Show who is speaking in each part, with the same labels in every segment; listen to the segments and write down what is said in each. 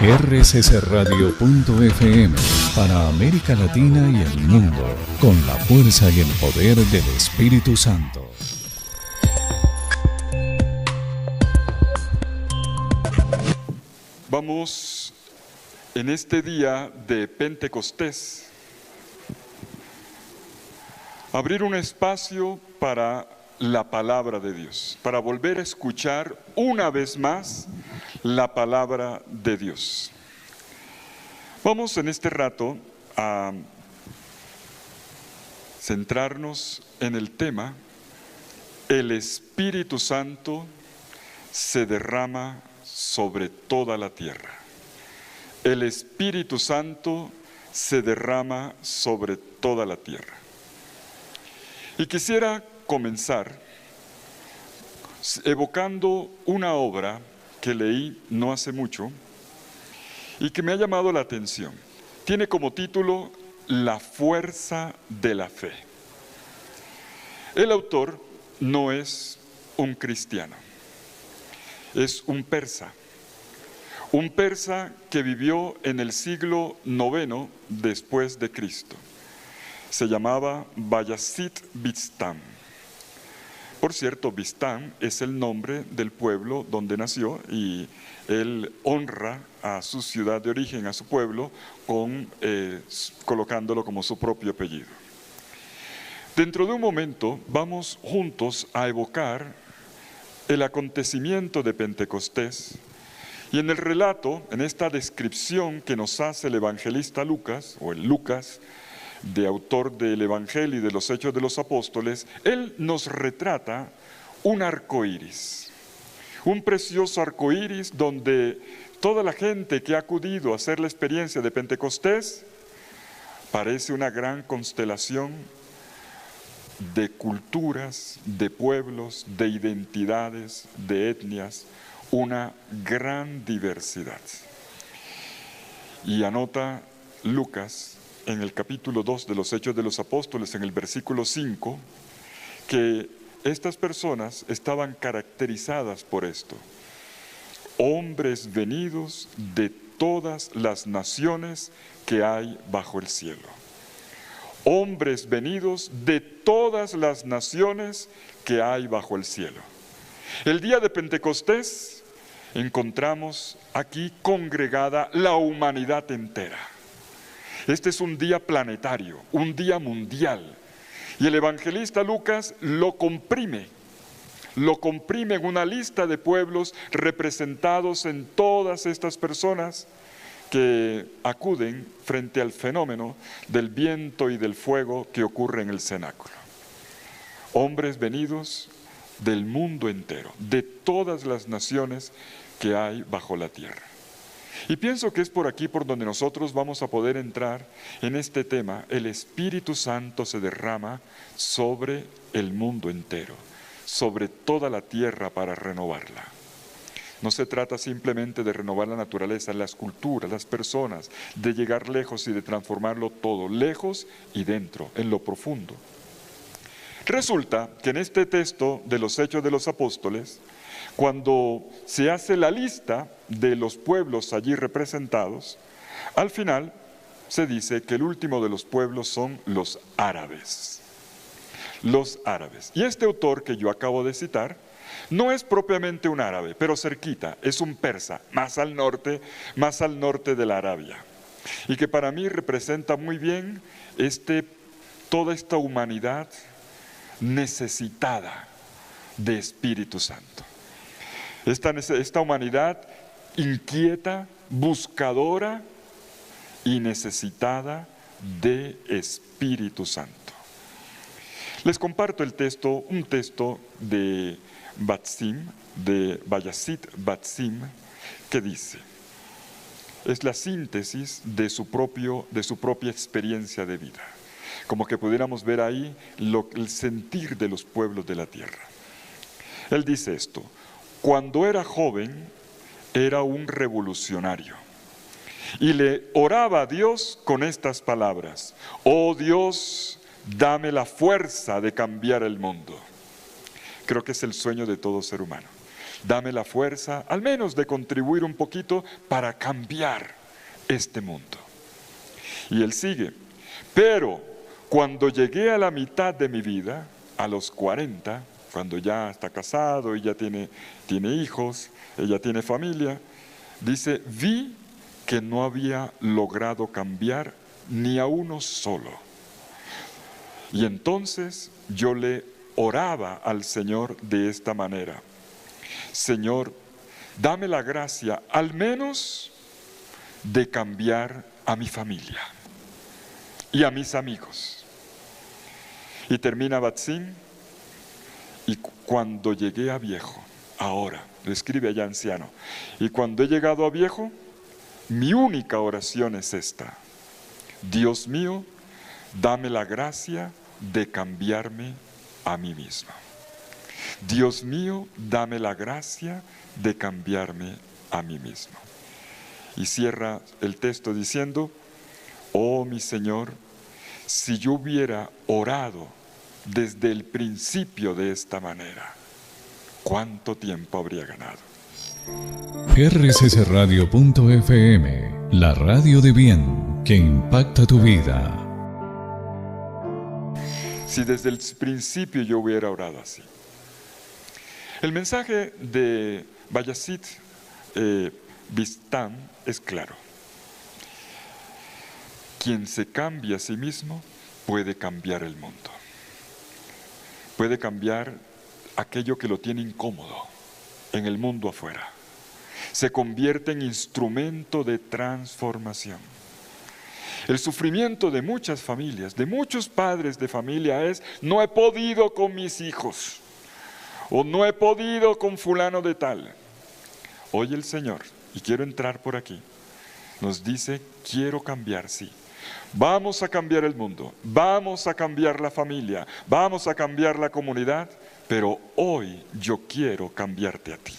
Speaker 1: rccradio.fm para América Latina y el mundo, con la fuerza y el poder del Espíritu Santo.
Speaker 2: Vamos en este día de Pentecostés a abrir un espacio para la palabra de Dios, para volver a escuchar una vez más la palabra de Dios. Vamos en este rato a centrarnos en el tema: el Espíritu Santo se derrama sobre toda la tierra. El Espíritu Santo se derrama sobre toda la tierra. Y quisiera comenzar evocando una obra que leí no hace mucho y que me ha llamado la atención. Tiene como título La fuerza de la fe. El autor no es un cristiano, es un persa que vivió en el siglo IX después de Cristo. Se llamaba Bayazid Bistán. Por cierto, Bistán es el nombre del pueblo donde nació y él honra a su ciudad de origen, a su pueblo, colocándolo como su propio apellido. Dentro de un momento vamos juntos a evocar el acontecimiento de Pentecostés, y en el relato, en esta descripción que nos hace el evangelista Lucas, o el Lucas, de autor del Evangelio y de los Hechos de los Apóstoles, él nos retrata un arco iris, un precioso arco iris donde toda la gente que ha acudido a hacer la experiencia de Pentecostés parece una gran constelación de culturas, de pueblos, de identidades, de etnias, una gran diversidad. Y anota Lucas en el capítulo 2 de los Hechos de los Apóstoles, en el versículo 5, que estas personas estaban caracterizadas por esto: hombres venidos de todas las naciones que hay bajo el cielo. Hombres venidos de todas las naciones que hay bajo el cielo. El día de Pentecostés encontramos aquí congregada la humanidad entera. Este es un día planetario, un día mundial. Y el evangelista Lucas lo comprime en una lista de pueblos representados en todas estas personas que acuden frente al fenómeno del viento y del fuego que ocurre en el cenáculo. Hombres venidos del mundo entero, de todas las naciones que hay bajo la tierra. Y pienso que es por aquí por donde nosotros vamos a poder entrar en este tema: el Espíritu Santo se derrama sobre el mundo entero, sobre toda la tierra para renovarla. No se trata simplemente de renovar la naturaleza, las culturas, las personas, de llegar lejos y de transformarlo todo, lejos y dentro, en lo profundo. Resulta que en este texto de los Hechos de los Apóstoles, cuando se hace la lista de los pueblos allí representados, al final se dice que el último de los pueblos son los árabes. Los árabes. Y este autor que yo acabo de citar no es propiamente un árabe, pero cerquita, es un persa, más al norte de la Arabia. Y que para mí representa muy bien toda esta humanidad necesitada de Espíritu Santo. Esta humanidad inquieta, buscadora y necesitada de Espíritu Santo. Les comparto un texto de Bayazid Bistán, que dice, es la síntesis de su propia experiencia de vida. Como que pudiéramos ver ahí el sentir de los pueblos de la tierra. Él dice esto: cuando era joven era un revolucionario y le oraba a Dios con estas palabras: oh Dios, dame la fuerza de cambiar el mundo. Creo que es el sueño de todo ser humano. dame la fuerza, al menos de contribuir un poquito para cambiar este mundo. Y él sigue, pero cuando llegué a la mitad de mi vida, a los 40, cuando ya está casado y ya tiene hijos, ella tiene familia, dice, vi que no había logrado cambiar ni a uno solo. Y entonces yo le oraba al Señor de esta manera: Señor, dame la gracia al menos de cambiar a mi familia y a mis amigos. Y termina Batzin, y cuando llegué a viejo, ahora, lo escribe allá anciano, y cuando he llegado a viejo, mi única oración es esta: Dios mío, dame la gracia de cambiarme a mí mismo. Dios mío, dame la gracia de cambiarme a mí mismo. Y cierra el texto diciendo: oh mi Señor, si yo hubiera orado desde el principio de esta manera, ¿cuánto tiempo habría ganado?
Speaker 1: rccradio.fm, la radio de bien que impacta tu vida.
Speaker 2: Si desde el principio yo hubiera orado así. El mensaje de Bayazid Bistán es claro. Quien se cambia a sí mismo puede cambiar el mundo. Puede cambiar aquello que lo tiene incómodo en el mundo afuera. Se convierte en instrumento de transformación. El sufrimiento de muchas familias, de muchos padres de familia es: no he podido con mis hijos, o no he podido con fulano de tal. Hoy el Señor, y quiero entrar por aquí, nos dice: quiero cambiar, sí. Vamos a cambiar el mundo, vamos a cambiar la familia, vamos a cambiar la comunidad, pero hoy yo quiero cambiarte a ti.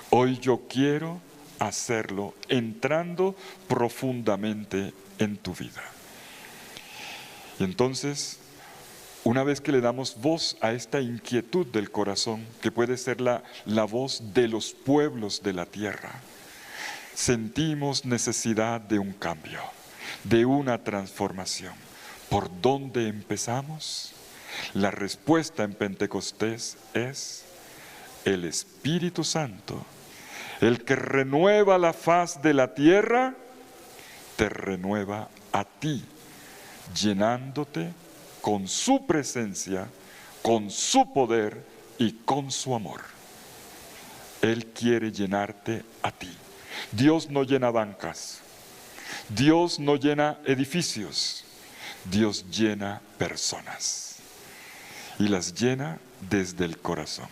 Speaker 2: Hoy yo quiero hacerlo entrando profundamente en tu vida. Y entonces, una vez que le damos voz a esta inquietud del corazón, que puede ser la voz de los pueblos de la tierra, sentimos necesidad de un cambio, de una transformación. ¿Por dónde empezamos? La respuesta en Pentecostés es el Espíritu Santo. El que renueva la faz de la tierra, te renueva a ti, llenándote con su presencia, con su poder y con su amor. Él quiere llenarte a ti. Dios no llena bancas, Dios no llena edificios, Dios llena personas y las llena desde el corazón.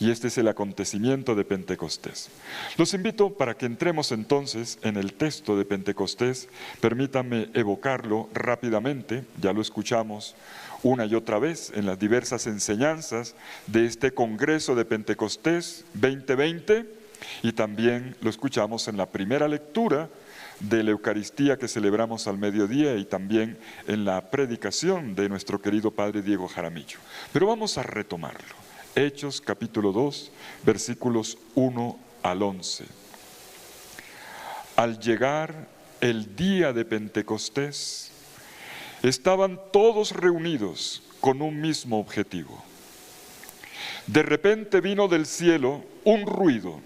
Speaker 2: Y este es el acontecimiento de Pentecostés. Los invito para que entremos entonces en el texto de Pentecostés. Permítanme evocarlo rápidamente, ya lo escuchamos una y otra vez en las diversas enseñanzas de este Congreso de Pentecostés 2020, y también lo escuchamos en la primera lectura de la Eucaristía que celebramos al mediodía y también en la predicación de nuestro querido Padre Diego Jaramillo. Pero vamos a retomarlo. Hechos capítulo 2, versículos 1 al 11. Al llegar el día de Pentecostés, estaban todos reunidos con un mismo objetivo. De repente vino del cielo un ruido,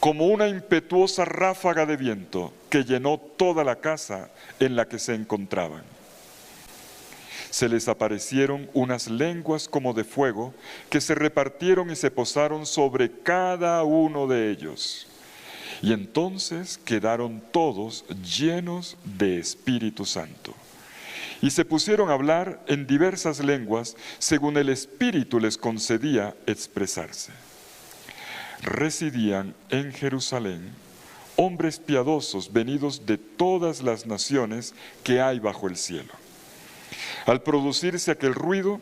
Speaker 2: como una impetuosa ráfaga de viento que llenó toda la casa en la que se encontraban. Se les aparecieron unas lenguas como de fuego que se repartieron y se posaron sobre cada uno de ellos. Y entonces quedaron todos llenos de Espíritu Santo. Y se pusieron a hablar en diversas lenguas según el Espíritu les concedía expresarse. Residían en Jerusalén hombres piadosos venidos de todas las naciones que hay bajo el cielo. Al producirse aquel ruido,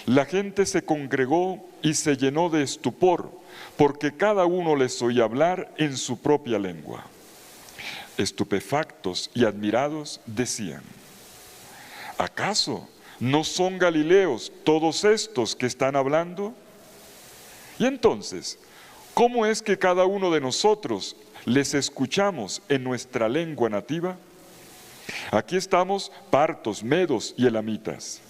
Speaker 2: la gente se congregó y se llenó de estupor, porque cada uno les oía hablar en su propia lengua. Estupefactos y admirados decían: ¿acaso no son galileos todos estos que están hablando? Y entonces ¿Cómo es que cada uno de nosotros les escuchamos en nuestra lengua nativa? Aquí estamos partos, medos y elamitas.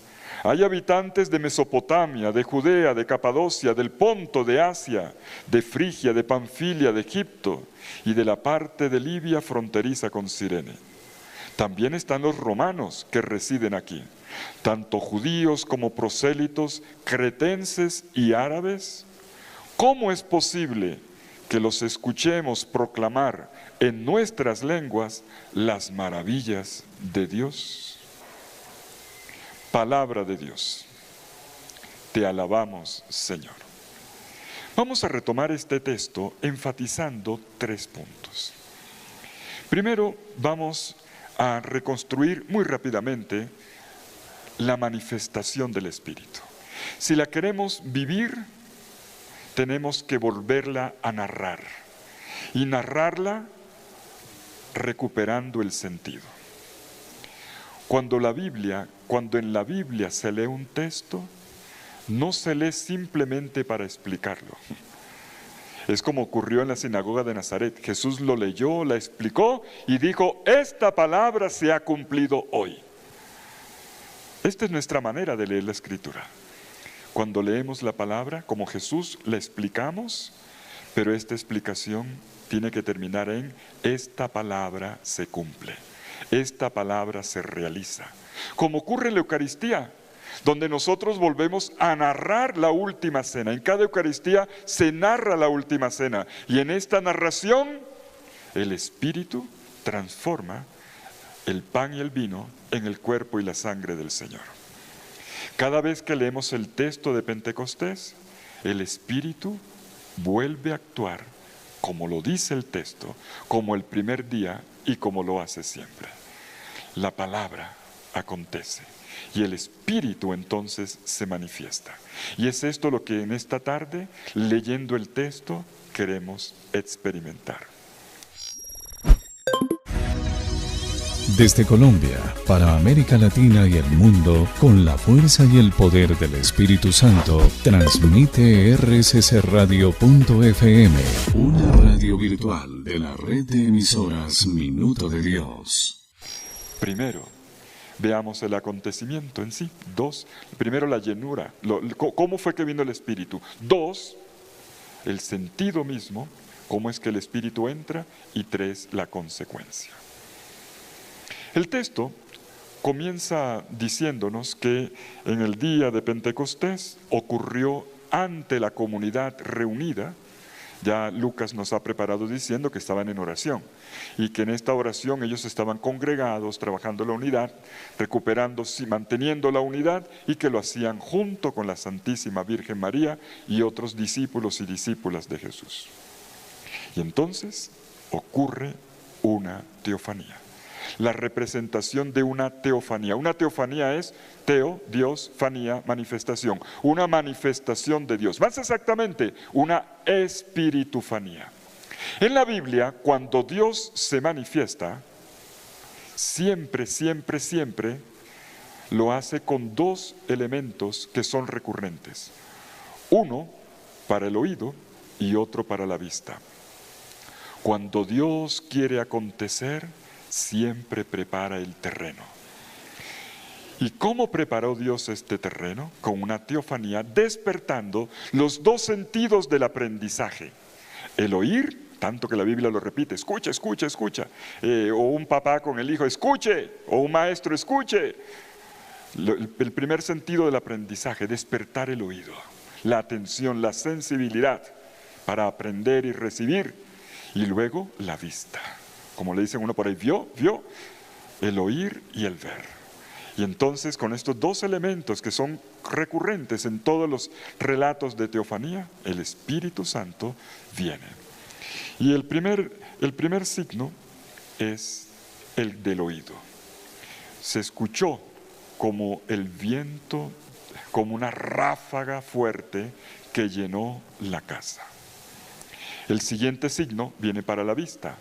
Speaker 2: Hay habitantes de Mesopotamia, de Judea, de Capadocia, del Ponto, de Asia, de Frigia, de Panfilia, de Egipto y de la parte de Libia fronteriza con Cirene. También están los romanos que residen aquí, tanto judíos como prosélitos, cretenses y árabes. ¿Cómo es posible que los escuchemos proclamar en nuestras lenguas las maravillas de Dios? Palabra de Dios. Te alabamos, Señor. Vamos a retomar este texto enfatizando 3 puntos. Primero, vamos a reconstruir muy rápidamente la manifestación del Espíritu. Si la queremos vivir, tenemos que volverla a narrar. Y narrarla recuperando el sentido. Cuando en la Biblia se lee un texto, no se lee simplemente para explicarlo. Es como ocurrió en la sinagoga de Nazaret. Jesús lo leyó, la explicó y dijo, esta palabra se ha cumplido hoy. Esta es nuestra manera de leer la Escritura. Cuando leemos la palabra, como Jesús, la explicamos, pero esta explicación tiene que terminar en, esta palabra se cumple. Esta palabra se realiza. Como ocurre en la Eucaristía, donde nosotros volvemos a narrar la última cena. En cada Eucaristía se narra la última cena. Y en esta narración, el Espíritu transforma el pan y el vino en el cuerpo y la sangre del Señor. Cada vez que leemos el texto de Pentecostés, el Espíritu vuelve a actuar como lo dice el texto, como el primer día y como lo hace siempre. La palabra acontece y el Espíritu entonces se manifiesta. Y es esto lo que en esta tarde, leyendo el texto, queremos experimentar.
Speaker 1: Desde Colombia, para América Latina y el mundo, con la fuerza y el poder del Espíritu Santo, transmite rccradio.fm, una radio virtual de la red de emisoras Minuto de Dios.
Speaker 2: Primero, veamos el acontecimiento en sí. 2, primero la llenura, cómo fue que vino el Espíritu. 2, el sentido mismo, cómo es que el Espíritu entra. Y 3, la consecuencia. El texto comienza diciéndonos que en el día de Pentecostés ocurrió ante la comunidad reunida. Ya Lucas nos ha preparado diciendo que estaban en oración y que en esta oración ellos estaban congregados, trabajando la unidad, recuperando y manteniendo la unidad, y que lo hacían junto con la Santísima Virgen María y otros discípulos y discípulas de Jesús. Y entonces ocurre una teofanía. La representación de una teofanía. Una teofanía es teo, Dios, fanía, manifestación. Una manifestación de Dios. Más exactamente, una espiritufanía. En la Biblia, cuando Dios se manifiesta, siempre, siempre, siempre lo hace con 2 elementos que son recurrentes. Uno para el oído y otro para la vista. Cuando Dios quiere acontecer, siempre prepara el terreno. ¿Y cómo preparó Dios este terreno? Con una teofanía, despertando los 2 sentidos del aprendizaje. El oír, tanto que la Biblia lo repite, escucha, escucha, escucha. O un papá con el hijo, escuche. O un maestro, escuche. El primer sentido del aprendizaje, despertar el oído, la atención, la sensibilidad para aprender y recibir. Y luego la vista. Como le dicen uno por ahí, vio, el oír y el ver. Y entonces con estos 2 elementos que son recurrentes en todos los relatos de teofanía, el Espíritu Santo viene. Y el primer signo es el del oído. Se escuchó como el viento, como una ráfaga fuerte que llenó la casa. El siguiente signo viene para la vista.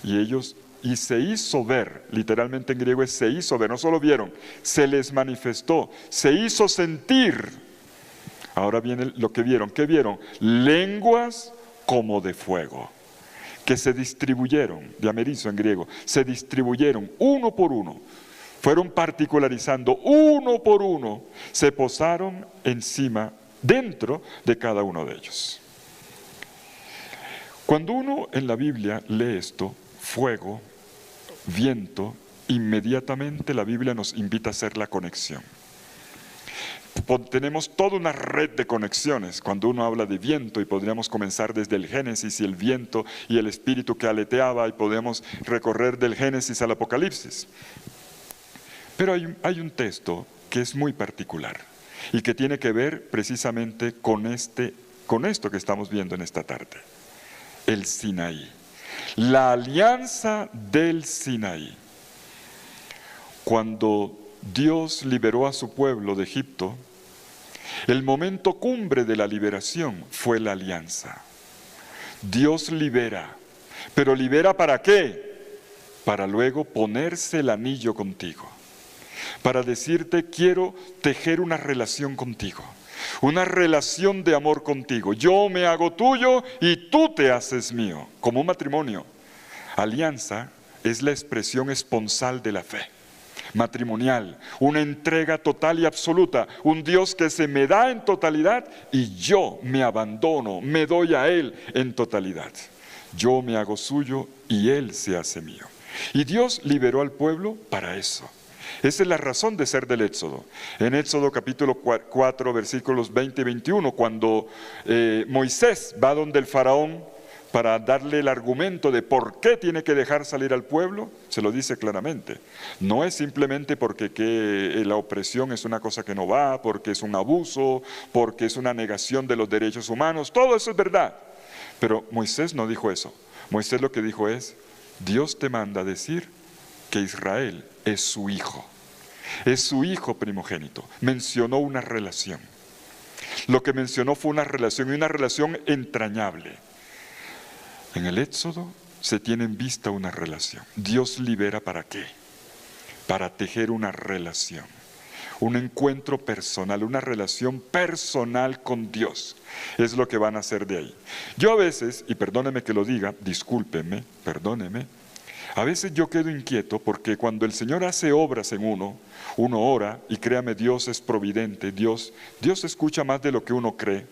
Speaker 2: Y se hizo ver, literalmente en griego es se hizo ver, no solo vieron, se les manifestó, se hizo sentir. Ahora viene lo que vieron. ¿Qué vieron? Lenguas como de fuego, que se distribuyeron, diamerizo en griego, se distribuyeron uno por uno, fueron particularizando uno por uno, se posaron encima, dentro de cada uno de ellos. Cuando uno en la Biblia lee esto, fuego, viento, inmediatamente la Biblia nos invita a hacer la conexión. Tenemos toda una red de conexiones cuando uno habla de viento, y podríamos comenzar desde el Génesis y el viento y el espíritu que aleteaba, y podemos recorrer del Génesis al Apocalipsis. Pero hay un texto que es muy particular y que tiene que ver precisamente con esto que estamos viendo en esta tarde. El Sinaí, la alianza del Sinaí. Cuando Dios liberó a su pueblo de Egipto, el momento cumbre de la liberación fue la alianza. Dios libera, pero ¿libera para qué? Para luego ponerse el anillo contigo, para decirte: quiero tejer una relación contigo, una relación de amor contigo. Yo me hago tuyo y tú te haces mío, como un matrimonio. Alianza es la expresión esponsal de la fe matrimonial, una entrega total y absoluta, un Dios que se me da en totalidad y yo me abandono, me doy a Él en totalidad. Yo me hago suyo y Él se hace mío. Y Dios liberó al pueblo para eso. Esa es la razón de ser del Éxodo. En Éxodo capítulo 4, versículos 20 y 21, cuando Moisés va donde el faraón para darle el argumento de por qué tiene que dejar salir al pueblo, se lo dice claramente. No es simplemente porque la opresión es una cosa que no va, porque es un abuso, porque es una negación de los derechos humanos. Todo eso es verdad. Pero Moisés no dijo eso. Moisés lo que dijo es: Dios te manda a decir que Israel es su hijo primogénito. Mencionó una relación. Lo que mencionó fue una relación, y una relación entrañable. En el Éxodo se tiene en vista una relación. Dios libera ¿para qué? Para tejer una relación, un encuentro personal, una relación personal con Dios. Es lo que van a hacer de ahí. Yo a veces, y perdóneme que lo diga, discúlpeme, perdóneme, a veces yo quedo inquieto porque cuando el Señor hace obras en uno ora, y créame, Dios es providente, Dios escucha más de lo que uno cree.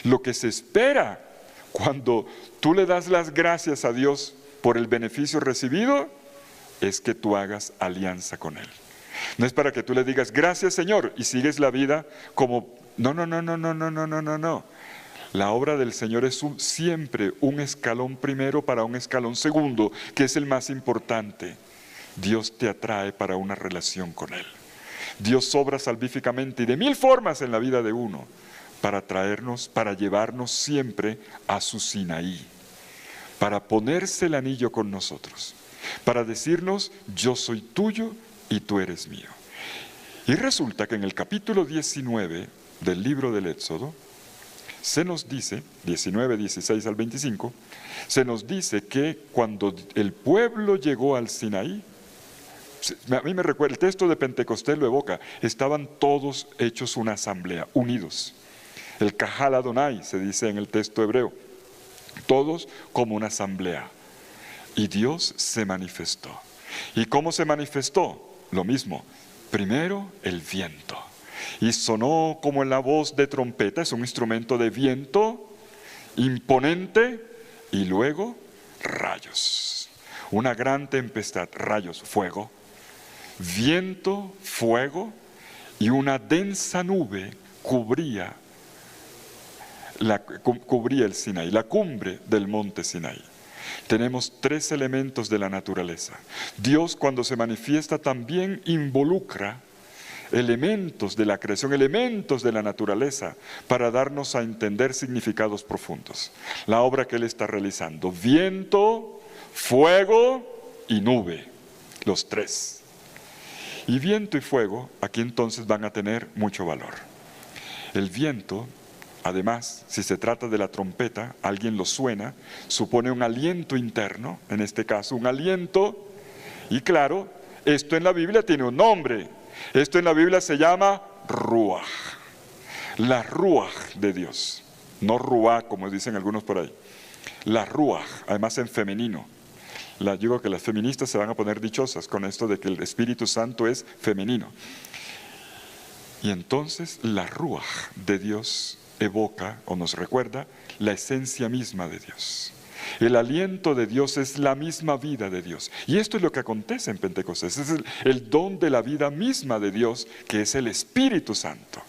Speaker 2: Lo que se espera cuando tú le das las gracias a Dios por el beneficio recibido es que tú hagas alianza con Él. No es para que tú le digas gracias Señor y sigues la vida como no. La obra del Señor es siempre un escalón primero para un escalón segundo, que es el más importante. Dios te atrae para una relación con Él. Dios obra salvíficamente y de mil formas en la vida de uno, para traernos, para llevarnos siempre a su Sinaí, para ponerse el anillo con nosotros, para decirnos: yo soy tuyo y tú eres mío. Y resulta que en el capítulo 19 del libro del Éxodo, se nos dice, 19, 16 al 25, se nos dice que cuando el pueblo llegó al Sinaí, a mí me recuerda, el texto de Pentecostés lo evoca, estaban todos hechos una asamblea, unidos. El Kahal Adonai se dice en el texto hebreo, todos como una asamblea. Y Dios se manifestó. ¿Y cómo se manifestó? Lo mismo, primero el viento. Y sonó como en la voz de trompeta, es un instrumento de viento imponente, y luego rayos. Una gran tempestad, rayos, fuego, viento, fuego, y una densa nube cubría el Sinaí, la cumbre del monte Sinaí. Tenemos tres elementos de la naturaleza. Dios, cuando se manifiesta, también involucra elementos de la creación, elementos de la naturaleza, para darnos a entender significados profundos. La obra que Él está realizando: viento, fuego y nube, los tres. Y viento y fuego aquí entonces van a tener mucho valor. El viento, además, si se trata de la trompeta, alguien lo suena, supone un aliento interno, en este caso un aliento, y claro, esto en la Biblia tiene un nombre. Esto en la Biblia se llama Ruach, la Ruach de Dios, no Ruach como dicen algunos por ahí. la ruaj, además en femenino. Digo que las feministas se van a poner dichosas con esto de que el Espíritu Santo es femenino. Y entonces la ruaj de Dios evoca o nos recuerda la esencia misma de Dios. El aliento de Dios es la misma vida de Dios. Y esto es lo que acontece en Pentecostés. Es el don de la vida misma de Dios, que es el Espíritu Santo.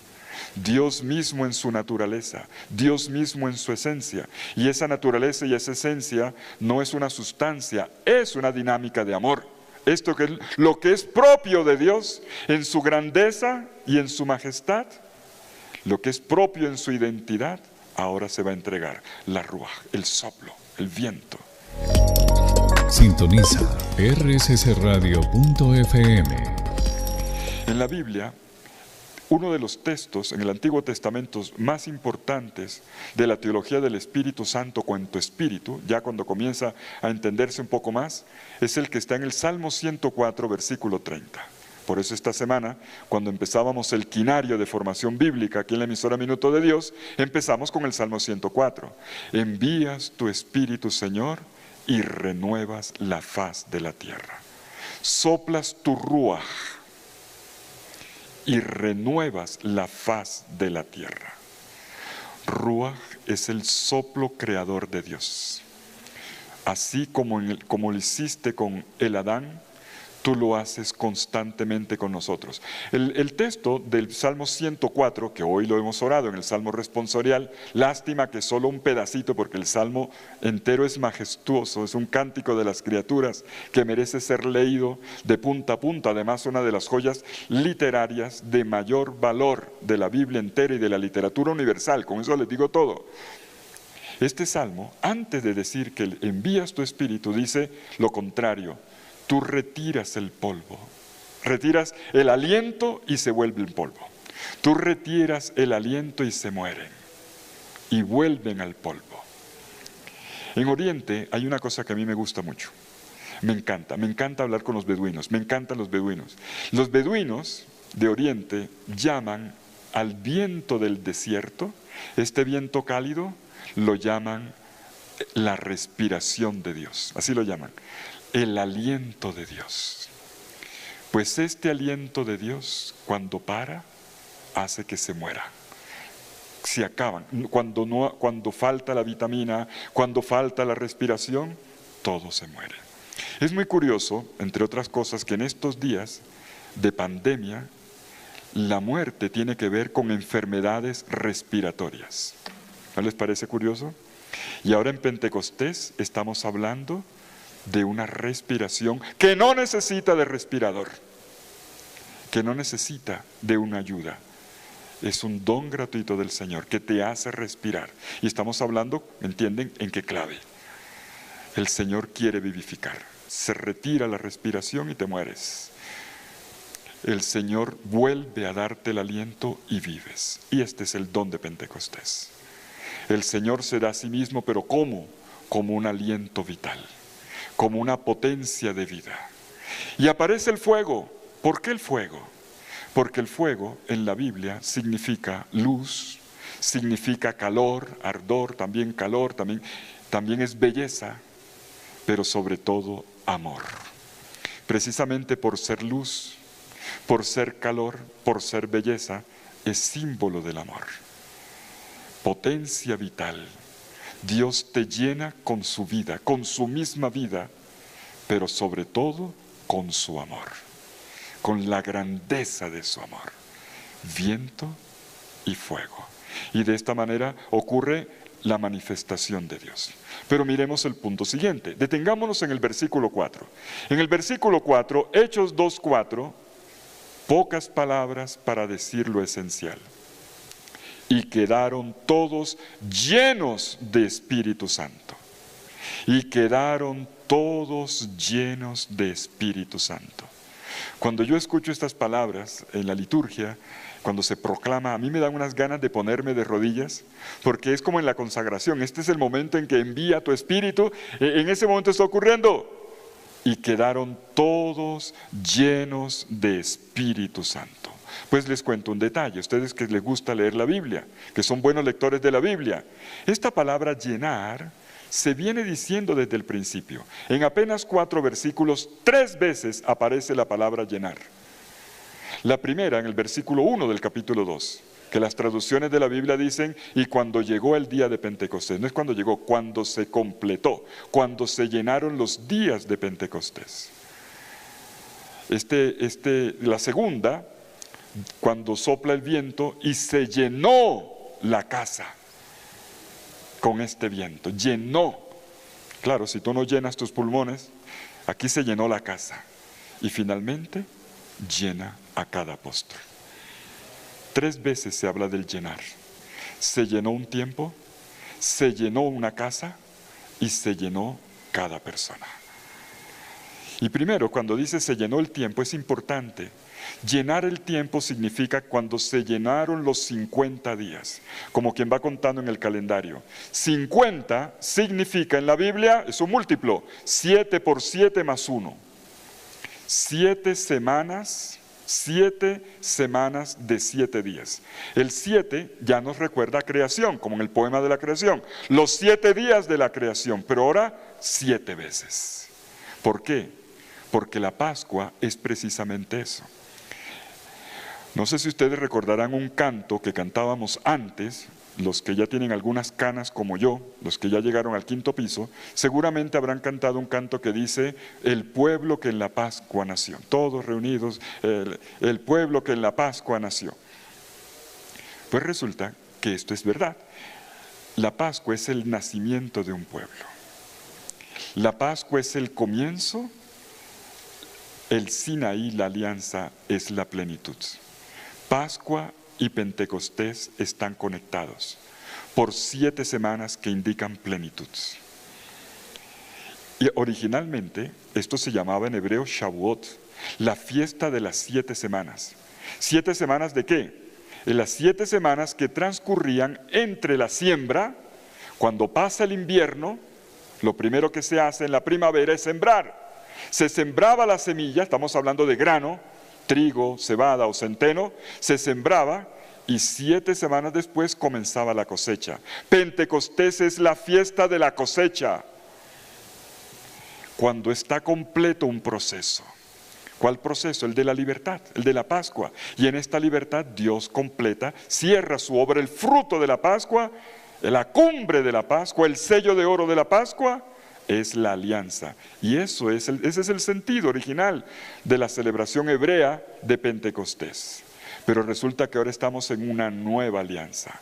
Speaker 2: Dios mismo en su naturaleza, Dios mismo en su esencia. Y esa naturaleza y esa esencia no es una sustancia, es una dinámica de amor. Esto que es lo que es propio de Dios en su grandeza y en su majestad, lo que es propio en su identidad, ahora se va a entregar. La ruaj, el soplo, el viento.
Speaker 1: Sintoniza rssradio.fm.
Speaker 2: En la Biblia, uno de los textos en el Antiguo Testamento más importantes de la teología del Espíritu Santo cuanto espíritu, ya cuando comienza a entenderse un poco más, es el que está en el Salmo 104, versículo 30. Por eso esta semana, cuando empezábamos el quinario de formación bíblica aquí en la emisora Minuto de Dios, empezamos con el Salmo 104. Envías tu Espíritu, Señor, y renuevas la faz de la tierra. Soplas tu ruaj y renuevas la faz de la tierra. Ruaj es el soplo creador de Dios. Así como lo hiciste con el Adán, tú lo haces constantemente con nosotros. El texto del Salmo 104, que hoy lo hemos orado en el Salmo responsorial, lástima que solo un pedacito, porque el Salmo entero es majestuoso, es un cántico de las criaturas que merece ser leído de punta a punta, además una de las joyas literarias de mayor valor de la Biblia entera y de la literatura universal, con eso les digo todo. Este Salmo, antes de decir que envías tu Espíritu, dice lo contrario. Tú retiras el polvo, retiras el aliento y se vuelve el polvo. Tú retiras el aliento y se mueren y vuelven al polvo. En Oriente hay una cosa que a mí me gusta mucho. Me encanta hablar con los beduinos, me encantan los beduinos. Los beduinos de Oriente llaman al viento del desierto, este viento cálido, lo llaman la respiración de Dios, así lo llaman. El aliento de Dios. Pues este aliento de Dios, cuando para, hace que se muera. Se acaban. Cuando falta la vitamina, cuando falta la respiración, todo se muere. Es muy curioso, entre otras cosas, que en estos días de pandemia, la muerte tiene que ver con enfermedades respiratorias. ¿No les parece curioso? Y ahora en Pentecostés estamos hablando de una respiración que no necesita de respirador, que no necesita de una ayuda. Es un don gratuito del Señor que te hace respirar. Y estamos hablando, ¿entienden?, en qué clave. El Señor quiere vivificar. Se retira la respiración y te mueres. El Señor vuelve a darte el aliento y vives. Y este es el don de Pentecostés. El Señor se da a sí mismo, pero ¿cómo? Como un aliento vital, como una potencia de vida. Y aparece el fuego. ¿Por qué el fuego? Porque el fuego en la Biblia significa luz, significa calor, ardor, también calor, también es belleza, pero sobre todo amor. Precisamente por ser luz, por ser calor, por ser belleza, es símbolo del amor. Potencia vital. Dios te llena con su vida, con su misma vida, pero sobre todo con su amor, con la grandeza de su amor, viento y fuego. Y de esta manera ocurre la manifestación de Dios. Pero miremos el punto siguiente, detengámonos en el versículo 4. En el versículo 4, Hechos 2:4, pocas palabras para decir lo esencial. Y quedaron todos llenos de Espíritu Santo. Y quedaron todos llenos de Espíritu Santo. Cuando yo escucho estas palabras en la liturgia, cuando se proclama, a mí me dan unas ganas de ponerme de rodillas, porque es como en la consagración. Este es el momento en que envía tu Espíritu, en ese momento está ocurriendo. Y quedaron todos llenos de Espíritu Santo. Pues les cuento un detalle, ustedes que les gusta leer la Biblia, que son buenos lectores de la Biblia. Esta palabra llenar se viene diciendo desde el principio. En apenas 4 versículos, 3 veces aparece la palabra llenar. La primera en el versículo 1 del capítulo 2, que las traducciones de la Biblia dicen, y cuando llegó el día de Pentecostés. No es cuando llegó, cuando se completó, cuando se llenaron los días de Pentecostés. La segunda, cuando sopla el viento y se llenó la casa con este viento, llenó. Claro, si tú no llenas tus pulmones, aquí se llenó la casa. Y finalmente, llena a cada apóstol. 3 veces se habla del llenar. Se llenó un tiempo, se llenó una casa y se llenó cada persona. Y primero, cuando dice se llenó el tiempo, es importante. Llenar el tiempo significa cuando se llenaron los 50 días, como quien va contando en el calendario. 50 significa en la Biblia, es un múltiplo, 7 por 7 más 1. 7 semanas de 7 días. El 7 ya nos recuerda a creación, como en el poema de la creación. Los 7 días de la creación, pero ahora 7 veces. ¿Por qué? Porque la Pascua es precisamente eso. No sé si ustedes recordarán un canto que cantábamos antes, los que ya tienen algunas canas como yo, los que ya llegaron al 5º piso, seguramente habrán cantado un canto que dice, el pueblo que en la Pascua nació. Todos reunidos, el pueblo que en la Pascua nació. Pues resulta que esto es verdad. La Pascua es el nacimiento de un pueblo. La Pascua es el comienzo, el Sinaí, la alianza, es la plenitud. Pascua y Pentecostés están conectados por 7 semanas que indican plenitud. Y originalmente esto se llamaba en hebreo Shavuot, la fiesta de las 7 semanas. ¿7 semanas de qué? En las 7 semanas que transcurrían entre la siembra, cuando pasa el invierno, lo primero que se hace en la primavera es sembrar. Se sembraba la semilla, estamos hablando de grano, trigo, cebada o centeno, se sembraba y 7 semanas después comenzaba la cosecha. Pentecostés es la fiesta de la cosecha, cuando está completo un proceso. ¿Cuál proceso? El de la libertad, el de la Pascua. Y en esta libertad Dios completa, cierra su obra, el fruto de la Pascua, la cumbre de la Pascua, el sello de oro de la Pascua, es la alianza. Y ese es el sentido original de la celebración hebrea de Pentecostés. Pero resulta que ahora estamos en una nueva alianza.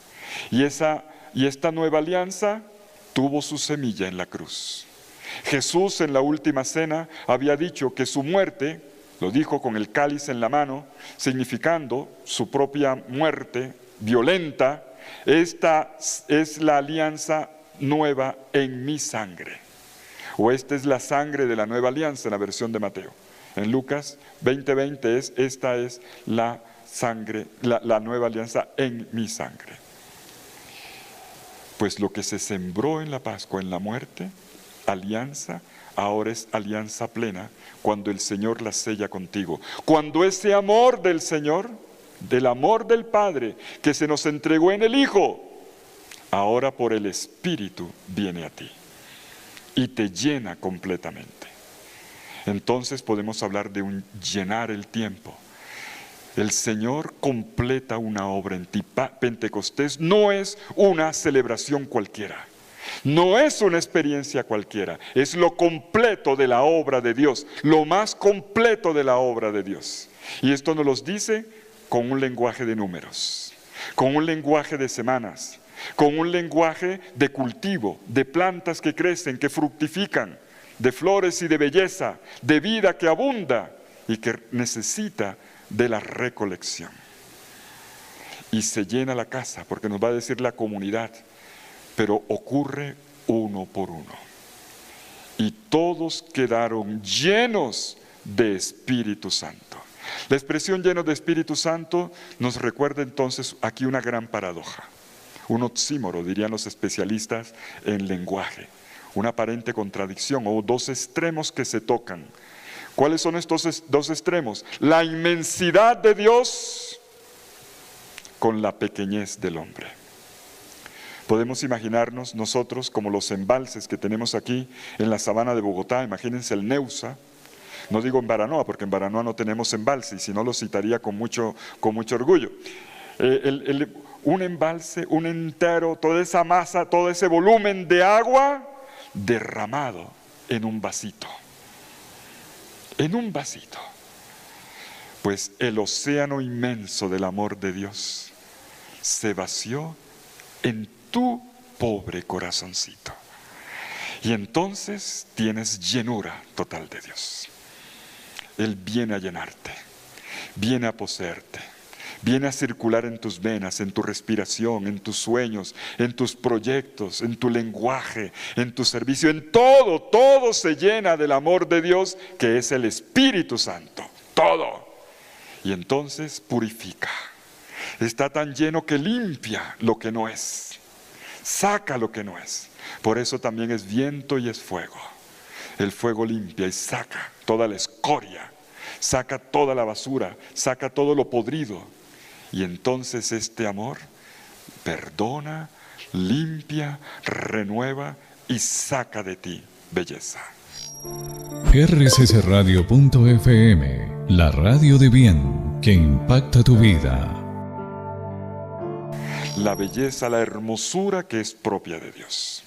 Speaker 2: Y esta nueva alianza tuvo su semilla en la cruz. Jesús en la última cena había dicho que su muerte, lo dijo con el cáliz en la mano, significando su propia muerte violenta. Esta es la alianza nueva en mi sangre. O esta es la sangre de la nueva alianza en la versión de Mateo. En Lucas 20:20 esta es la sangre, la nueva alianza en mi sangre. Pues lo que se sembró en la Pascua, en la muerte, alianza, ahora es alianza plena cuando el Señor la sella contigo. Cuando ese amor del Señor, del amor del Padre que se nos entregó en el Hijo, ahora por el Espíritu viene a ti y te llena completamente. Entonces podemos hablar de un llenar el tiempo. El Señor completa una obra en ti. Pentecostés no es una celebración cualquiera, no es una experiencia cualquiera, es lo completo de la obra de Dios, lo más completo de la obra de Dios. Y esto nos lo dice con un lenguaje de números, con un lenguaje de semanas, con un lenguaje de cultivo, de plantas que crecen, que fructifican, de flores y de belleza, de vida que abunda y que necesita de la recolección. Y se llena la casa, porque nos va a decir la comunidad, pero ocurre uno por uno. Y todos quedaron llenos de Espíritu Santo. La expresión llenos de Espíritu Santo nos recuerda entonces aquí una gran paradoja. Un oxímoro, dirían los especialistas en lenguaje, una aparente contradicción o 2 extremos que se tocan. ¿Cuáles son estos 2 extremos? La inmensidad de Dios con la pequeñez del hombre. Podemos imaginarnos nosotros como los embalses que tenemos aquí en la sabana de Bogotá. Imagínense el Neusa. No digo en Baranoa, porque en Baranoa no tenemos embalse, y si no lo citaría con mucho orgullo. Un embalse, un entero, toda esa masa, todo ese volumen de agua derramado en un vasito. En un vasito. Pues el océano inmenso del amor de Dios se vació en tu pobre corazoncito. Y entonces tienes llenura total de Dios. Él viene a llenarte, viene a poseerte, viene a circular en tus venas, en tu respiración, en tus sueños, en tus proyectos, en tu lenguaje, en tu servicio, en todo. Todo se llena del amor de Dios, que es el Espíritu Santo. Todo. Y entonces purifica. Está tan lleno que limpia lo que no es. Saca lo que no es. Por eso también es viento y es fuego. El fuego limpia y saca toda la escoria, saca toda la basura, saca todo lo podrido. Y entonces este amor perdona, limpia, renueva y saca de ti belleza.
Speaker 1: rccradio.fm, la radio de bien que impacta tu vida.
Speaker 2: La belleza, la hermosura que es propia de Dios.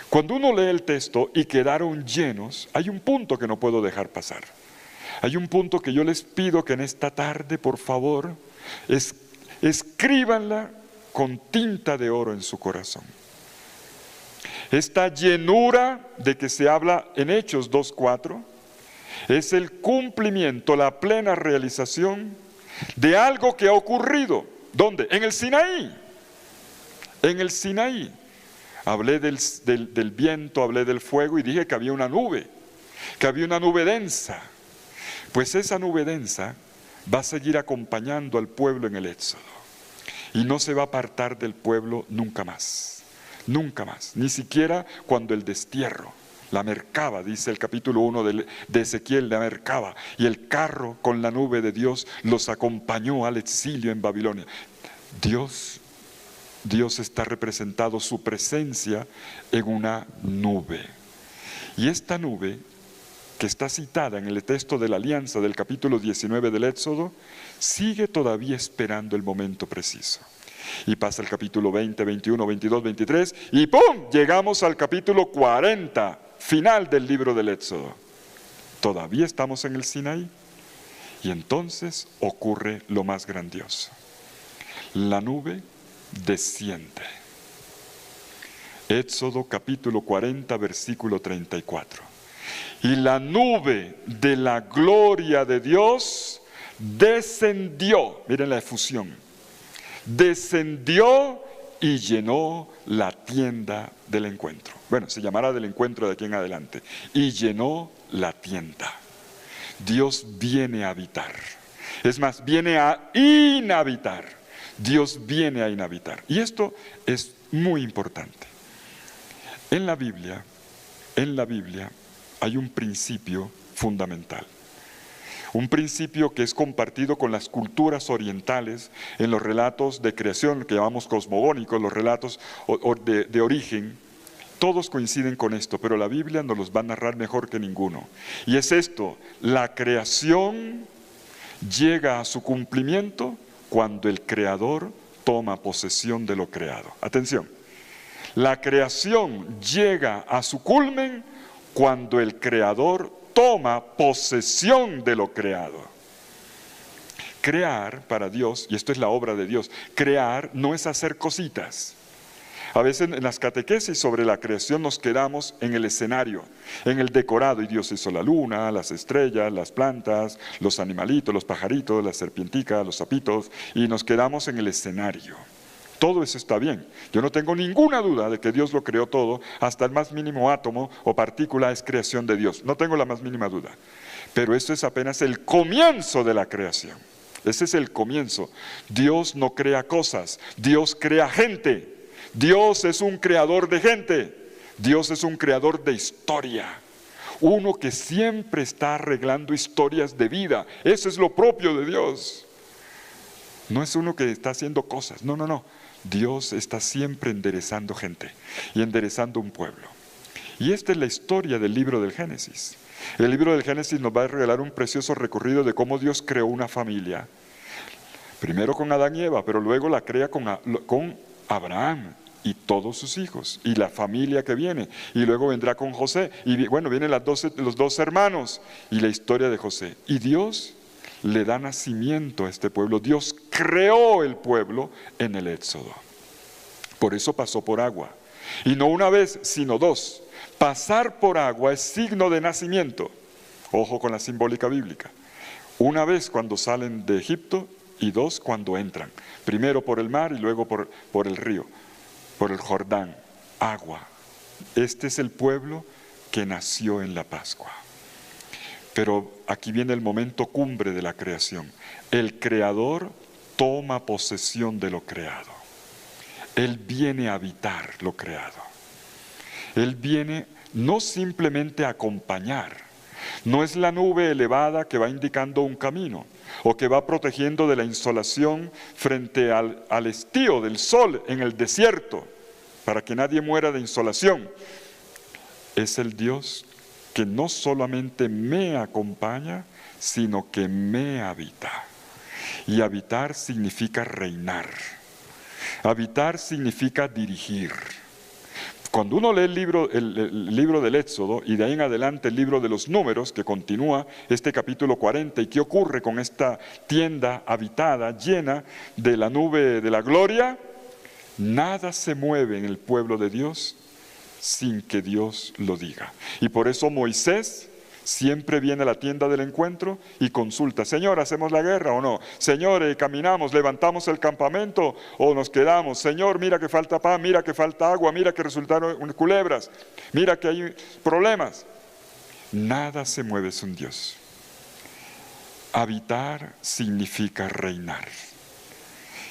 Speaker 2: Cuando uno lee el texto y quedaron llenos, hay un punto que no puedo dejar pasar. Hay un punto que yo les pido que en esta tarde, por favor, escríbanla con tinta de oro en su corazón. Esta llenura de que se habla en Hechos 2:4 es el cumplimiento, la plena realización de algo que ha ocurrido. ¿Dónde? En el Sinaí. En el Sinaí. Hablé del viento, hablé del fuego y dije que había una nube densa. Pues esa nube densa va a seguir acompañando al pueblo en el Éxodo. Y no se va a apartar del pueblo nunca más. Nunca más. Ni siquiera cuando el destierro, la mercaba, dice el capítulo 1 de Ezequiel, la mercaba. Y el carro con la nube de Dios los acompañó al exilio en Babilonia. Dios está representado, su presencia, en una nube. Y esta nube, que está citada en el texto de la alianza del capítulo 19 del Éxodo, sigue todavía esperando el momento preciso. Y pasa el capítulo 20, 21, 22, 23, y ¡pum! Llegamos al capítulo 40, final del libro del Éxodo. Todavía estamos en el Sinaí. Y entonces ocurre lo más grandioso. La nube desciende. Éxodo capítulo 40, versículo 34. Y la nube de la gloria de Dios descendió. Miren la efusión. Descendió y llenó la tienda del encuentro. Bueno, se llamará del encuentro de aquí en adelante. Y llenó la tienda. Dios viene a habitar. Es más, viene a inhabitar. Dios viene a inhabitar. Y esto es muy importante. En la Biblia hay un principio fundamental. Un principio que es compartido con las culturas orientales en los relatos de creación que llamamos cosmogónicos, los relatos de origen. Todos coinciden con esto, pero la Biblia nos los va a narrar mejor que ninguno. Y es esto: la creación llega a su cumplimiento cuando el Creador toma posesión de lo creado. Atención, la creación llega a su culmen cuando el Creador toma posesión de lo creado. Crear para Dios, y esto es la obra de Dios, crear no es hacer cositas. A veces en las catequesis sobre la creación nos quedamos en el escenario, en el decorado, y Dios hizo la luna, las estrellas, las plantas, los animalitos, los pajaritos, las serpienticas, los sapitos, y nos quedamos en el escenario. Todo eso está bien. Yo no tengo ninguna duda de que Dios lo creó todo, hasta el más mínimo átomo o partícula es creación de Dios. No tengo la más mínima duda. Pero esto es apenas el comienzo de la creación. Ese es el comienzo. Dios no crea cosas, Dios crea gente. Dios es un creador de gente. Dios es un creador de historia. Uno que siempre está arreglando historias de vida. Eso es lo propio de Dios. No es uno que está haciendo cosas. No. Dios está siempre enderezando gente y enderezando un pueblo. Y esta es la historia del libro del Génesis. El libro del Génesis nos va a regalar un precioso recorrido de cómo Dios creó una familia. Primero con Adán y Eva, pero luego la crea con Abraham y todos sus hijos y la familia que viene. Y luego vendrá con José. Y bueno, vienen los 12 hermanos y la historia de José. Y Dios le da nacimiento a este pueblo. Dios creó el pueblo en el Éxodo. Por eso pasó por agua. Y no una vez, sino dos. Pasar por agua es signo de nacimiento. Ojo con la simbólica bíblica. Una vez cuando salen de Egipto y dos cuando entran. Primero por el mar y luego por el río, por el Jordán. Agua. Este es el pueblo que nació en la Pascua. Pero aquí viene el momento cumbre de la creación. El Creador toma posesión de lo creado. Él viene a habitar lo creado. Él viene no simplemente a acompañar. No es la nube elevada que va indicando un camino o que va protegiendo de la insolación frente al estío del sol en el desierto para que nadie muera de insolación. Es el Dios que no solamente me acompaña, sino que me habita. Y habitar significa reinar. Habitar significa dirigir. Cuando uno lee el libro del Éxodo y de ahí en adelante el libro de los Números, que continúa este capítulo 40, ¿y qué ocurre con esta tienda habitada, llena de la nube de la gloria? Nada se mueve en el pueblo de Dios sin que Dios lo diga. Y por eso Moisés siempre viene a la tienda del encuentro y consulta: Señor, ¿hacemos la guerra o no? Señor, caminamos, levantamos el campamento o nos quedamos. Señor, mira que falta pan, mira que falta agua, mira que resultaron culebras, mira que hay problemas. Nada se mueve sin Dios. Habitar significa reinar.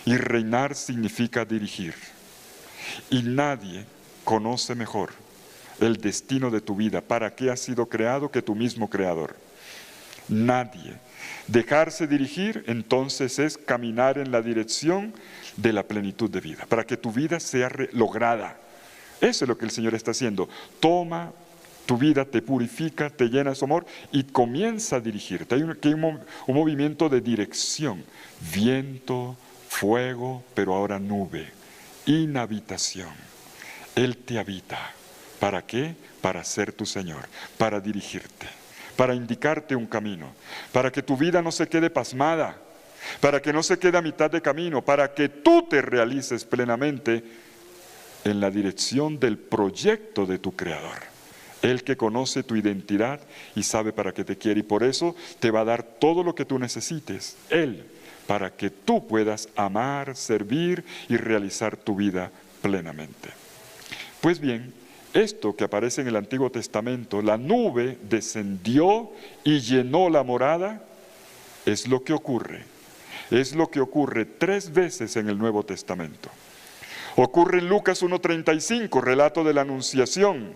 Speaker 2: Y reinar significa dirigir. Y nadie conoce mejor el destino de tu vida, para qué has sido creado, que tu mismo creador. Nadie. Dejarse dirigir entonces es caminar en la dirección de la plenitud de vida, para que tu vida sea lograda. Eso es lo que el Señor está haciendo. Toma tu vida, te purifica, te llena de su amor y comienza a dirigirte. Hay un movimiento de dirección. Viento, fuego, pero ahora nube. Inhabitación. Él te habita. ¿Para qué? Para ser tu Señor, para dirigirte, para indicarte un camino, para que tu vida no se quede pasmada, para que no se quede a mitad de camino, para que tú te realices plenamente en la dirección del proyecto de tu Creador. Él que conoce tu identidad y sabe para qué te quiere, y por eso te va a dar todo lo que tú necesites, Él, para que tú puedas amar, servir y realizar tu vida plenamente. Pues bien, esto que aparece en el Antiguo Testamento, la nube descendió y llenó la morada, es lo que ocurre. Es lo que ocurre 3 veces en el Nuevo Testamento. Ocurre en Lucas 1:35, relato de la Anunciación,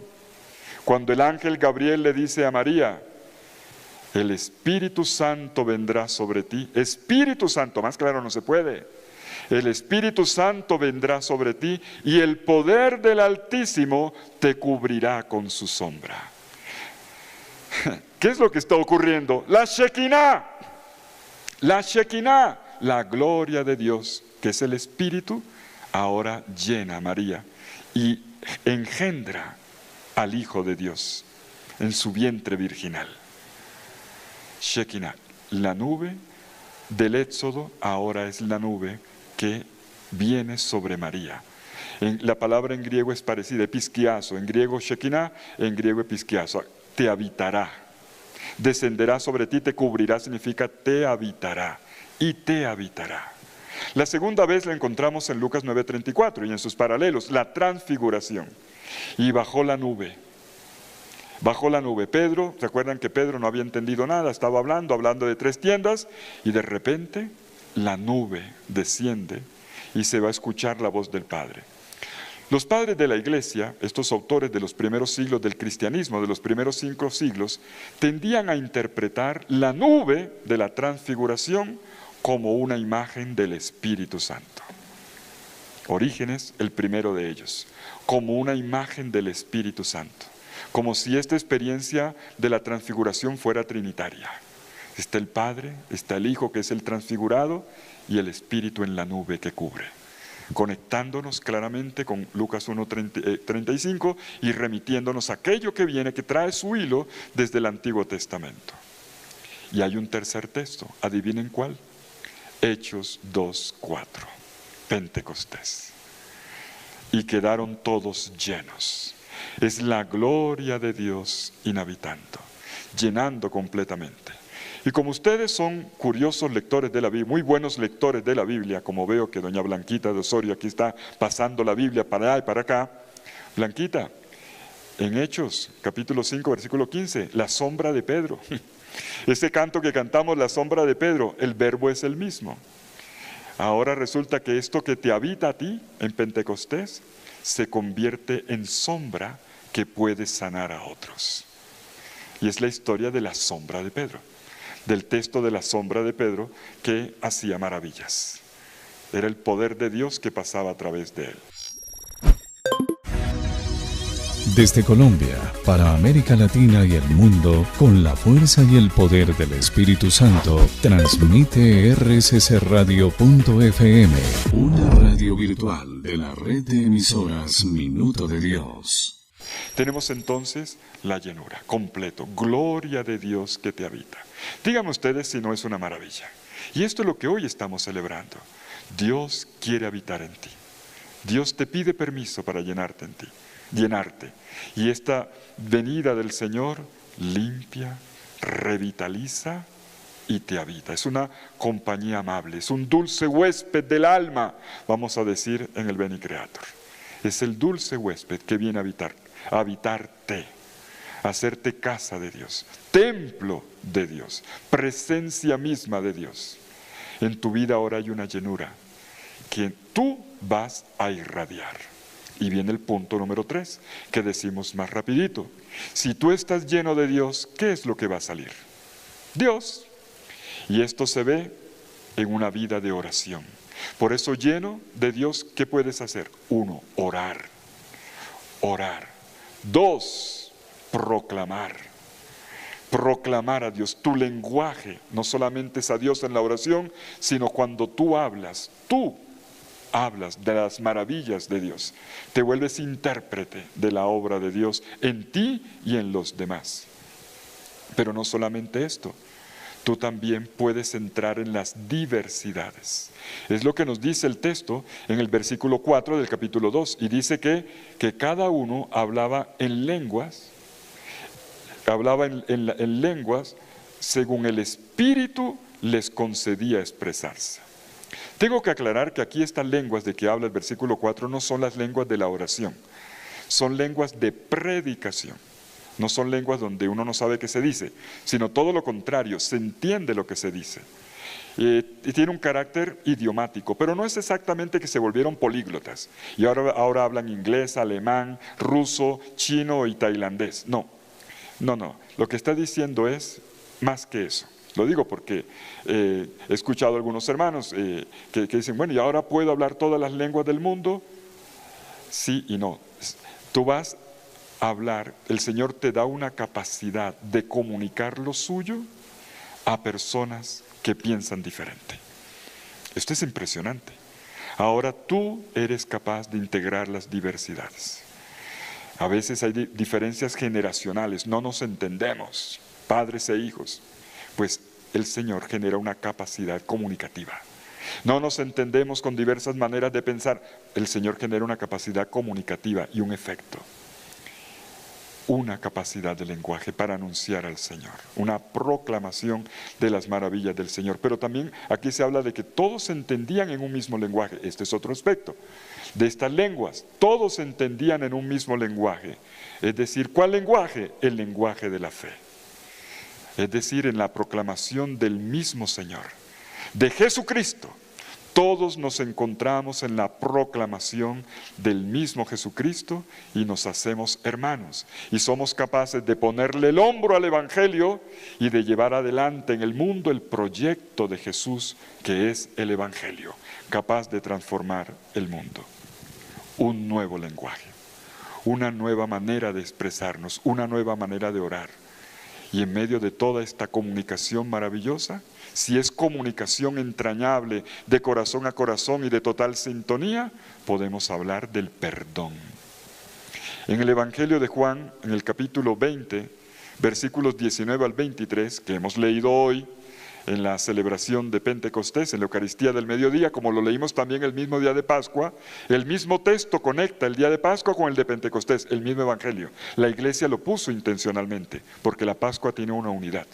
Speaker 2: cuando el ángel Gabriel le dice a María: el Espíritu Santo vendrá sobre ti. Espíritu Santo, más claro no se puede. El Espíritu Santo vendrá sobre ti y el poder del Altísimo te cubrirá con su sombra. ¿Qué es lo que está ocurriendo? La Shekinah. La Shekinah, la gloria de Dios, que es el Espíritu, ahora llena a María y engendra al Hijo de Dios en su vientre virginal. Shekinah, la nube del Éxodo, ahora es la nube que viene sobre María. La palabra en griego es parecida, episkiazo, en griego Shekinah, en griego episkiazo, te habitará, descenderá sobre ti, te cubrirá, significa te habitará, y te habitará. La segunda vez la encontramos en Lucas 9:34 y en sus paralelos, la transfiguración. Y bajó la nube. Bajó la nube. Pedro, ¿se acuerdan que Pedro no había entendido nada? Estaba hablando de 3 tiendas y de repente la nube desciende y se va a escuchar la voz del Padre. Los padres de la iglesia, estos autores de los primeros siglos del cristianismo, de los primeros 5 siglos, tendían a interpretar la nube de la transfiguración como una imagen del Espíritu Santo. Orígenes, el primero de ellos, como una imagen del Espíritu Santo, como si esta experiencia de la transfiguración fuera trinitaria. Está el Padre, está el Hijo que es el transfigurado y el Espíritu en la nube que cubre, conectándonos claramente con Lucas 1:35 y remitiéndonos a aquello que viene, que trae su hilo desde el Antiguo Testamento. Y hay un tercer texto, ¿adivinen cuál? Hechos 2:4, Pentecostés. Y quedaron todos llenos. Es la gloria de Dios inhabitando, llenando completamente. Y como ustedes son curiosos lectores de la Biblia, muy buenos lectores de la Biblia, como veo que doña Blanquita de Osorio aquí está pasando la Biblia para allá y para acá. Blanquita, en Hechos, capítulo 5, versículo 15, la sombra de Pedro. Ese canto que cantamos, la sombra de Pedro, el verbo es el mismo. Ahora resulta que esto que te habita a ti en Pentecostés se convierte en sombra que puede sanar a otros. Y es la historia de la sombra de Pedro, del texto de la sombra de Pedro que hacía maravillas. Era el poder de Dios que pasaba a través de él.
Speaker 1: Desde Colombia, para América Latina y el mundo, con la fuerza y el poder del Espíritu Santo, transmite rccradio.fm, una radio virtual de la red de emisoras Minuto de Dios.
Speaker 2: Tenemos entonces la llenura, completo, gloria de Dios que te habita. Díganme ustedes si no es una maravilla. Y esto es lo que hoy estamos celebrando. Dios quiere habitar en ti. Dios te pide permiso para llenarte. Y esta venida del Señor limpia, revitaliza y te habita. Es una compañía amable, es un dulce huésped del alma, vamos a decir en el Beni Creator. Es el dulce huésped que viene a habitarte, a hacerte casa de Dios, templo de Dios, presencia misma de Dios. En tu vida ahora hay una llenura que tú vas a irradiar. Y viene el punto número 3, que decimos más rapidito. Si tú estás lleno de Dios, ¿qué es lo que va a salir? Dios. Y esto se ve en una vida de oración. Por eso, lleno de Dios, ¿qué puedes hacer? 1, orar. Orar. 2, proclamar. Proclamar a Dios. Tu lenguaje no solamente es a Dios en la oración, sino cuando tú hablas de las maravillas de Dios. Te vuelves intérprete de la obra de Dios en ti y en los demás. Pero no solamente esto, tú también puedes entrar en las diversidades. Es lo que nos dice el texto en el versículo 4 del capítulo 2. Y dice que cada uno hablaba en lenguas, en lenguas según el Espíritu les concedía expresarse. Tengo que aclarar que aquí estas lenguas de que habla el versículo 4 no son las lenguas de la oración, son lenguas de predicación. No son lenguas donde uno no sabe qué se dice, sino todo lo contrario, se entiende lo que se dice. Y tiene un carácter idiomático, pero no es exactamente que se volvieron políglotas y ahora hablan inglés, alemán, ruso, chino y tailandés. No. Lo que está diciendo es más que eso. Lo digo porque he escuchado a algunos hermanos que dicen, bueno, ¿y ahora puedo hablar todas las lenguas del mundo? Sí y no. Tú vas a hablar, el Señor te da una capacidad de comunicar lo suyo a personas que piensan diferente. Esto es impresionante. Ahora tú eres capaz de integrar las diversidades. A veces hay diferencias generacionales, no nos entendemos, padres e hijos. Pues el Señor genera una capacidad comunicativa. No nos entendemos con diversas maneras de pensar. El Señor genera una capacidad comunicativa y un efecto. Una capacidad de lenguaje para anunciar al Señor. Una proclamación de las maravillas del Señor. Pero también aquí se habla de que todos se entendían en un mismo lenguaje. Este es otro aspecto. De estas lenguas, todos se entendían en un mismo lenguaje. Es decir, ¿cuál lenguaje? El lenguaje de la fe. Es decir, en la proclamación del mismo Señor, de Jesucristo. Todos nos encontramos en la proclamación del mismo Jesucristo y nos hacemos hermanos. Y somos capaces de ponerle el hombro al Evangelio y de llevar adelante en el mundo el proyecto de Jesús, que es el Evangelio, capaz de transformar el mundo. un nuevo lenguaje, una nueva manera de expresarnos, una nueva manera de orar. Y en medio de toda esta comunicación maravillosa, si es comunicación entrañable de corazón a corazón y de total sintonía, podemos hablar del perdón. En el Evangelio de Juan, en el capítulo 20, versículos 19 al 23, que hemos leído hoy en la celebración de Pentecostés, en la Eucaristía del mediodía, como lo leímos también el mismo día de Pascua, el mismo texto conecta el día de Pascua con el de Pentecostés, el mismo Evangelio. La Iglesia lo puso intencionalmente, porque la Pascua tiene una unidad.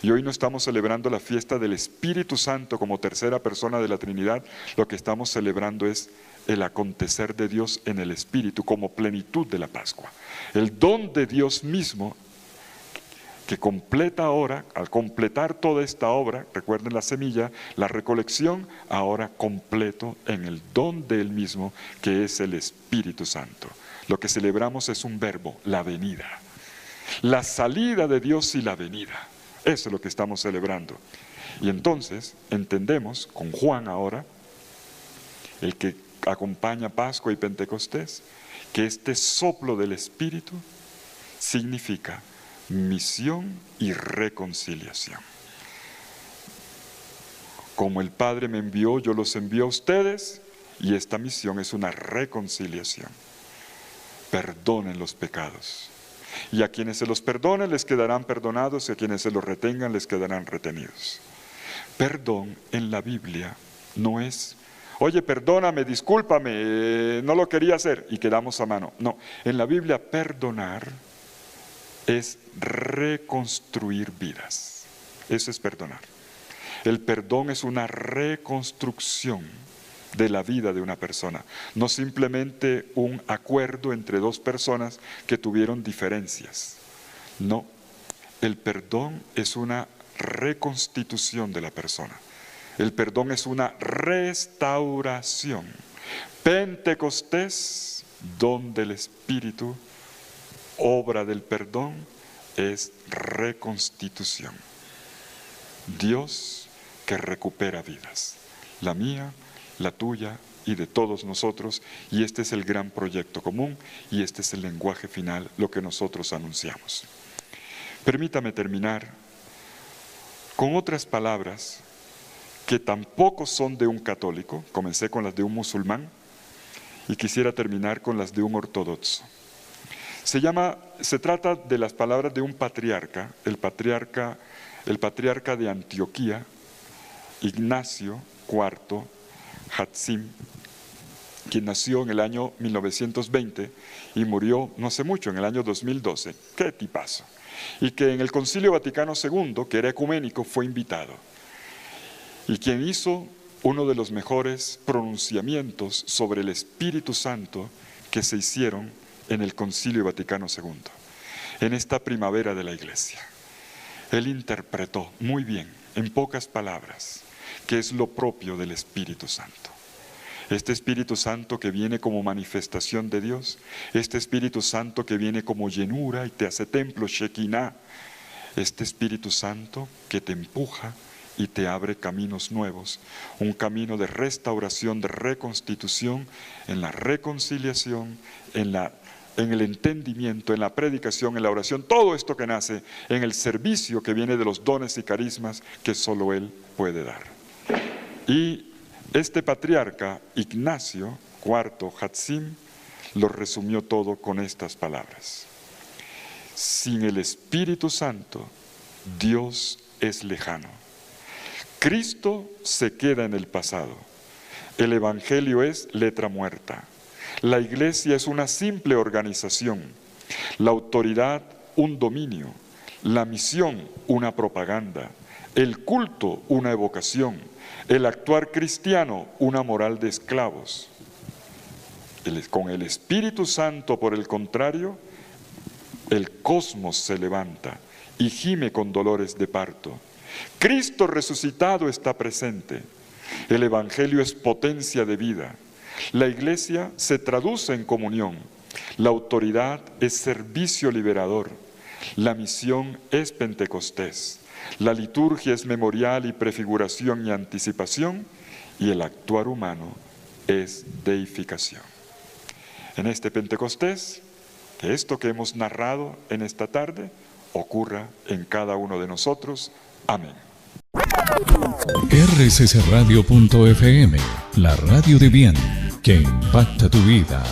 Speaker 2: Y hoy no estamos celebrando la fiesta del Espíritu Santo como tercera persona de la Trinidad, lo que estamos celebrando es el acontecer de Dios en el Espíritu como plenitud de la Pascua. El don de Dios mismo que completa ahora, al completar toda esta obra, recuerden la semilla, la recolección, ahora completo en el don de Él mismo, que es el Espíritu Santo. Lo que celebramos es un verbo, la venida. La salida de Dios y la venida. Eso es lo que estamos celebrando. Y entonces entendemos, con Juan ahora, el que acompaña Pascua y Pentecostés, que este soplo del Espíritu significa misión y reconciliación. Como el Padre me envió, yo los envío a ustedes, y esta misión es una reconciliación. Perdonen los pecados. Y a quienes se los perdonen les quedarán perdonados, y a quienes se los retengan les quedarán retenidos. Perdón en la Biblia no es, oye, perdóname, discúlpame, no lo quería hacer, y quedamos a mano. No, en la Biblia perdonar es reconstruir vidas. Eso es perdonar. El perdón es una reconstrucción de la vida de una persona, no simplemente un acuerdo entre dos personas que tuvieron diferencias. No, el perdón es una reconstitución de la persona. El perdón es una restauración. Pentecostés, don del Espíritu, obra del perdón, es reconstitución. Dios que recupera vidas, la mía, la tuya y de todos nosotros, y este es el gran proyecto común, y este es el lenguaje final, lo que nosotros anunciamos. Permítame terminar con otras palabras que tampoco son de un católico. Comencé con las de un musulmán y quisiera terminar con las de un ortodoxo. Se trata de las palabras de un patriarca, el patriarca de Antioquía, Ignacio IV Hatzim, quien nació en el año 1920 y murió no hace mucho, en el año 2012. ¡Qué tipazo! Y que en el Concilio Vaticano II, que era ecuménico, fue invitado. Y quien hizo uno de los mejores pronunciamientos sobre el Espíritu Santo que se hicieron en el Concilio Vaticano II, en esta primavera de la Iglesia. Él interpretó muy bien, en pocas palabras, qué es lo propio del Espíritu Santo. Este Espíritu Santo que viene como manifestación de Dios, este Espíritu Santo que viene como llenura y te hace templo, Shekinah, este Espíritu Santo que te empuja y te abre caminos nuevos, un camino de restauración, de reconstitución, en la reconciliación, en el entendimiento, en la predicación, en la oración, todo esto que nace en el servicio que viene de los dones y carismas que solo Él puede dar. Y este patriarca, Ignacio IV Hatzim, lo resumió todo con estas palabras: sin el Espíritu Santo, Dios es lejano. Cristo se queda en el pasado. El Evangelio es letra muerta. La Iglesia es una simple organización. La autoridad, un dominio. La misión, una propaganda. El culto, una evocación. El actuar cristiano, una moral de esclavos. Con el Espíritu Santo, por el contrario, el cosmos se levanta y gime con dolores de parto. Cristo resucitado está presente. El Evangelio es potencia de vida. La Iglesia se traduce en comunión. La autoridad es servicio liberador. La misión es Pentecostés. La liturgia es memorial y prefiguración y anticipación. Y el actuar humano es deificación. en este Pentecostés, que esto que hemos narrado en esta tarde ocurra en cada uno de nosotros. Amén.
Speaker 1: rccradio.fm, la radio de bien que impacta tu vida.